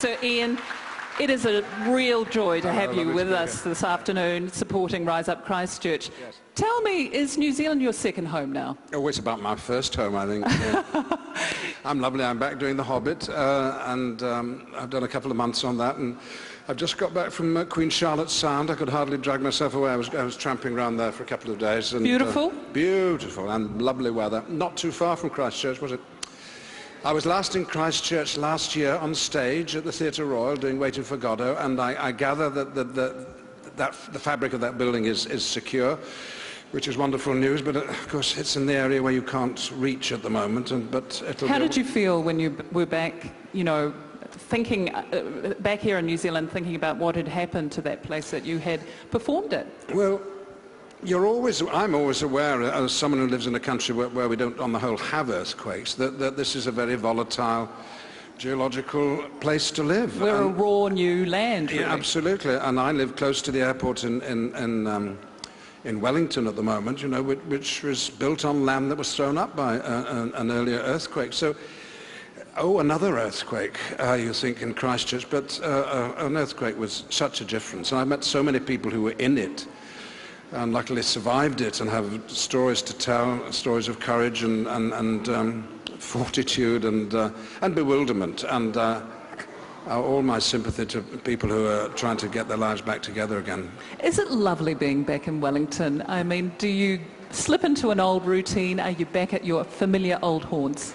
So Ian, it is a real joy to have you with us this afternoon supporting Rise Up Christchurch. Yes. Tell me, is New Zealand your second home now? Oh, it's about my first home, I think. Yeah. I'm lovely. I'm back doing The Hobbit, and I've done a couple of months on that, and I've just got back from Queen Charlotte's Sound. I could hardly drag myself away. I was tramping around there for a couple of days. And, beautiful? Beautiful, and lovely weather. Not too far from Christchurch, was it? I was last in Christchurch last year on stage at the Theatre Royal doing Waiting for Godot, and I gather that the fabric of that building is secure, which is wonderful news, but of course it's in the area where you can't reach at the moment. How did you feel when you were back, you know, thinking, back here in New Zealand, thinking about what had happened to that place that you had performed at? Well, I'm always aware, as someone who lives in a country where we don't, on the whole, have earthquakes, that this is a very volatile geological place to live. We're a raw new land, really. Yeah, absolutely. And I live close to the airport in Wellington at the moment, you know, which was built on land that was thrown up by an earlier earthquake. So, another earthquake, you think, in Christchurch, but an earthquake was such a difference. And I met so many people who were in it, and luckily survived it and have stories to tell, stories of courage and fortitude and bewilderment, and all my sympathy to people who are trying to get their lives back together again. Is it lovely being back in Wellington? I mean, do you slip into an old routine? Are you back at your familiar old haunts?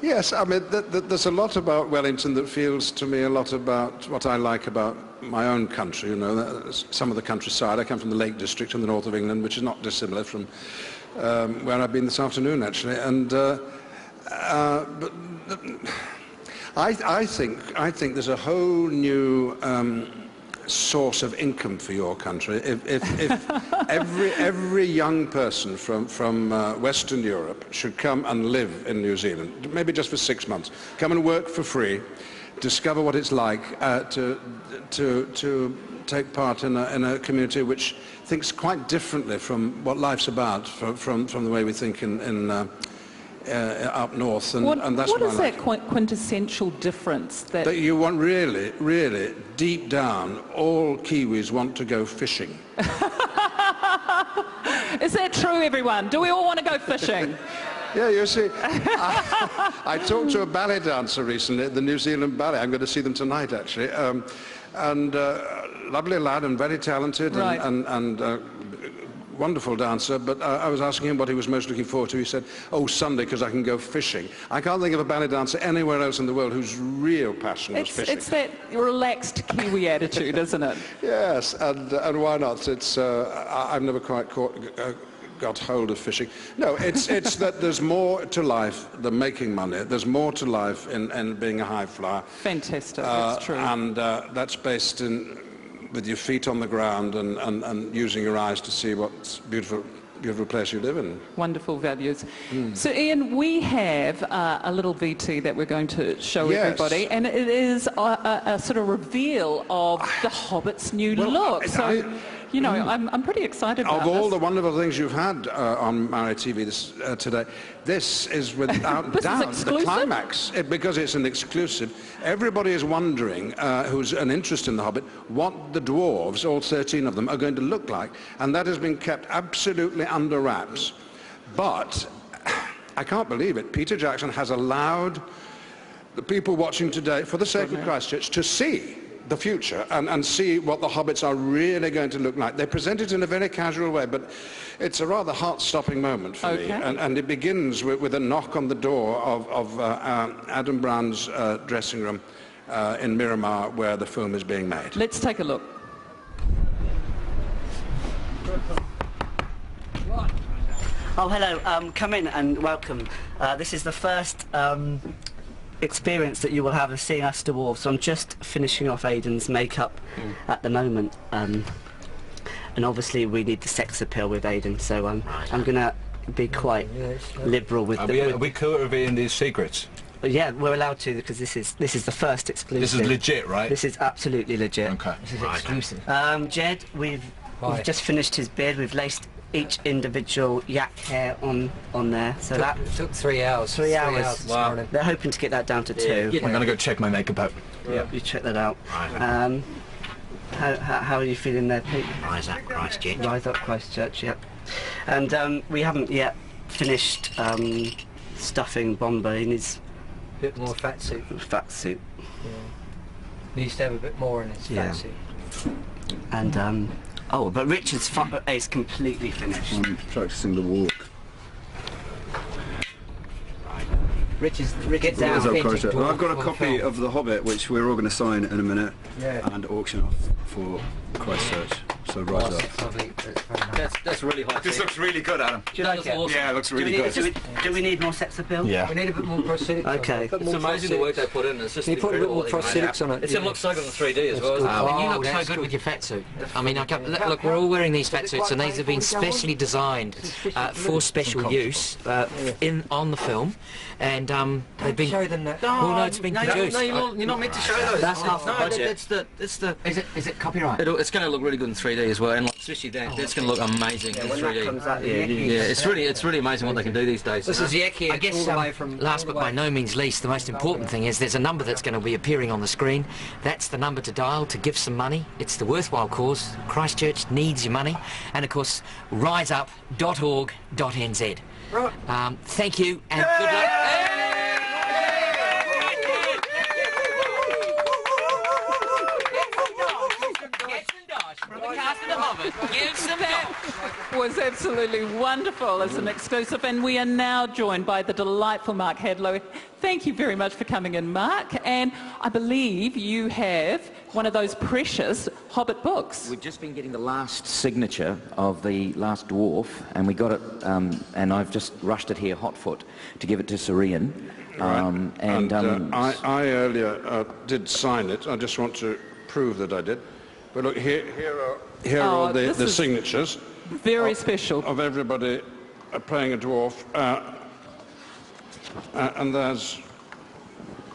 Yes, I mean, there's a lot about Wellington that feels to me a lot about what I like about my own country, you know, some of the countryside. I come from the Lake District in the north of England, which is not dissimilar from where I've been this afternoon, actually. And I think there's a whole new source of income for your country if every young person from Western Europe should come and live in New Zealand, maybe just for 6 months, come and work for free, discover what it's like to take part in a community which thinks quite differently from what life's about from the way we think up north, and that's what is that quintessential difference that you want? Really deep down, all Kiwis want to go fishing. Is that true, everyone? Do we all want to go fishing? Yeah, you see, I talked to a ballet dancer recently at the New Zealand Ballet. I'm going to see them tonight, actually, and lovely lad and very talented, right. and wonderful dancer, but I was asking him what he was most looking forward to. He said, oh, Sunday, because I can go fishing. I can't think of a ballet dancer anywhere else in the world whose real passion was fishing. It's that relaxed Kiwi attitude, isn't it? Yes, and why not? It's I've never quite got hold of fishing. No, it's that there's more to life than making money. There's more to life in being a high flyer. Fantastic, that's true. And that's based in with your feet on the ground and using your eyes to see what's beautiful place you live in. Wonderful values. So Ian, we have a little VT that we're going to show everybody, and it is a sort of reveal of The Hobbit's new look. So, you know, I'm pretty excited about this. Of all the wonderful things you've had on Maori TV today, this is without doubt the climax, because it's an exclusive. Everybody is wondering, who's an interest in The Hobbit, what the dwarves, all 13 of them, are going to look like, and that has been kept absolutely under wraps. But I can't believe it. Peter Jackson has allowed the people watching today, for the sake of Christchurch, to see the future and see what the Hobbits are really going to look like. They present it in a very casual way, but it's a rather heart-stopping moment for me. And it begins with a knock on the door of Adam Brown's dressing room in Miramar, where the film is being made. Let's take a look. Oh, hello. Come in and welcome. This is the first experience that you will have of seeing us dwarves. So I'm just finishing off Aidan's makeup at the moment, and obviously we need the sex appeal with Aidan, so I'm going to be quite liberal with Are we cool revealing these secrets? Yeah, we're allowed to, because this is the first exclusive. This is legit, right? This is absolutely legit. Okay. This is exclusive. Jed, we've just finished his beard. We've laced each individual yak hair on there. So it took 3 hours. 3 hours. Wow. They're hoping to get that down to 2. I'm going to go check my makeup out. You check that out. How are you feeling there, Pete? Rise Up Christchurch. Rise Up Christchurch, yep. And we haven't yet finished stuffing Bomber in his... Bit more fat suit. Fat suit. Yeah. Needs to have a bit more in his fat suit. And oh, but Richard's is completely finished. I'm practicing the walk. Richard's down. Well, I've got a copy of The Hobbit, which we're all going to sign in a minute and auction off for Christchurch. So Rise Up. That's really high. This looks really good, Adam. Do you like it? Yeah, it looks really good. Do we need more sets of bills? Yeah. We need a bit more prosthetics. Okay. It's amazing the work they put in. It's just you put a bit more prosthetics on it. It's going to look so good in 3D as well. And you look so good with your fat suit. I mean, look, we're all wearing these fat suits, and these have been specially designed for special use on the film, and they've been. Show them that. Well, no, it's been produced. No, you're not meant to show those. That's half the budget. It's the. Is it copyright? It's going to look really good in 3D as well, and like, especially that's going to look amazing in 3D. Yeah, it's really amazing what they can do these days. This is Yaki. I guess last but by no means least, the most important thing is there's a number that's going to be appearing on the screen. That's the number to dial to give some money. It's the worthwhile cause. Christchurch needs your money, and of course, riseup.org.nz. Right. Thank you and good luck. That was absolutely wonderful as an exclusive, and we are now joined by the delightful Mark Hadlow. Thank you very much for coming in, Mark, and I believe you have one of those precious Hobbit books. We've just been getting the last signature of the last dwarf, and we got it, and I've just rushed it here hot foot to give it to Sir Ian. I earlier did sign it. I just want to prove that I did. But look, here are all the signatures. Very special. Of everybody playing a dwarf. And there's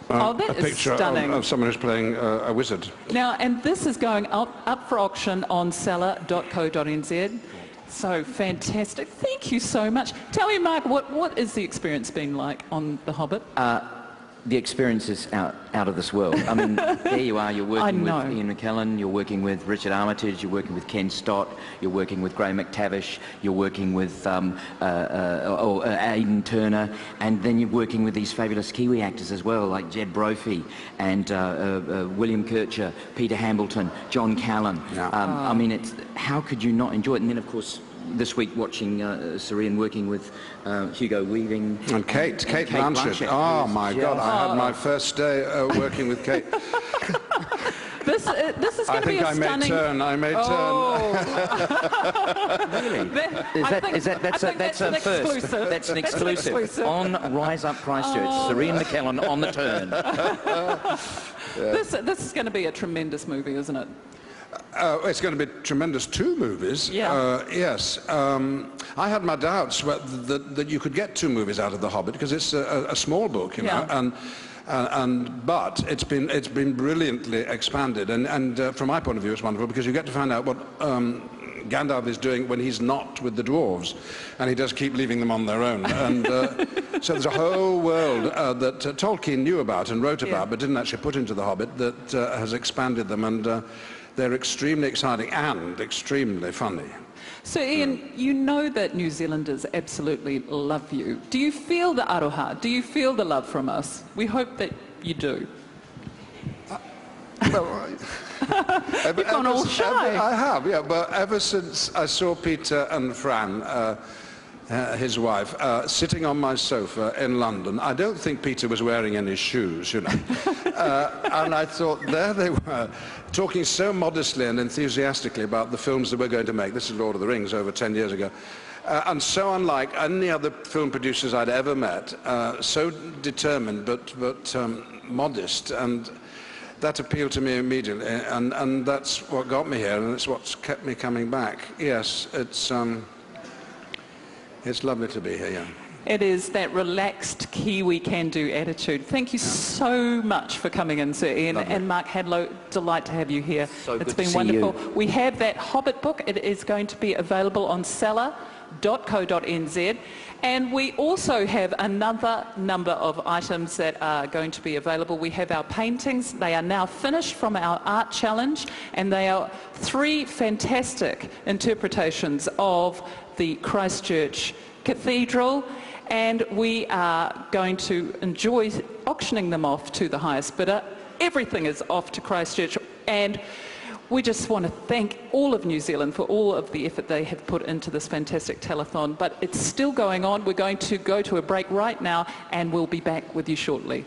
a picture of someone who's playing a wizard. Now, and this is going up for auction on seller.co.nz. So fantastic. Thank you so much. Tell me, Mark, what is the experience been like on The Hobbit? The experience is out of this world. I mean, there you are, you're working with Ian Mckellen, you're working with Richard Armitage, you're working with Ken Stott, you're working with Graham McTavish, you're working with Aidan Turner, and then you're working with these fabulous Kiwi actors as well, like Jed Brophy and William Kircher, Peter Hambleton, John Callan. Yeah. I mean, how could you not enjoy it? And then, of course, this week watching Sir Ian working with Hugo Weaving and Kate Blanchett. Oh my God! I had my first day working with Kate. This is going to be a stunning... I may turn. Really? That's a first. That's an exclusive on Rise Up Christchurch. Sir Ian Mckellen on the turn. This is going to be a tremendous movie, isn't it? It's going to be tremendous. 2 movies. Yeah. Yes. I had my doubts that you could get 2 movies out of The Hobbit because it's a small book, you know, but it's been brilliantly expanded, and from my point of view, it's wonderful because you get to find out what Gandalf is doing when he's not with the dwarves, and he does keep leaving them on their own. And so there's a whole world that Tolkien knew about and wrote about, but didn't actually put into The Hobbit, that has expanded them, and they're extremely exciting and extremely funny. So, Ian, you know that New Zealanders absolutely love you. Do you feel the aroha? Do you feel the love from us? We hope that you do. You've gone all shy. I have, yeah, but ever since I saw Peter and Fran, his wife, sitting on my sofa in London, I don't think Peter was wearing any shoes, you know. And I thought, there they were, talking so modestly and enthusiastically about the films that we're going to make. This is Lord of the Rings, over 10 years ago. And so unlike any other film producers I'd ever met, so determined but modest, and that appealed to me immediately, and that's what got me here, and it's what's kept me coming back. Yes, it's lovely to be here, yeah. It is that relaxed Kiwi can-do attitude. Thank you so much for coming in, Sir Ian. Lovely. And Mark Hadlow, delight to have you here. So it's good been to see wonderful. you. We have that Hobbit book. It is going to be available on seller.co.nz. telethon.co.nz. And we also have another number of items that are going to be available. We have our paintings. They are now finished from our art challenge, and they are 3 fantastic interpretations of the Christchurch Cathedral, and we are going to enjoy auctioning them off to the highest bidder. Everything is off to Christchurch, and we just want to thank all of New Zealand for all of the effort they have put into this fantastic telethon. But it's still going on. We're going to go to a break right now, and we'll be back with you shortly.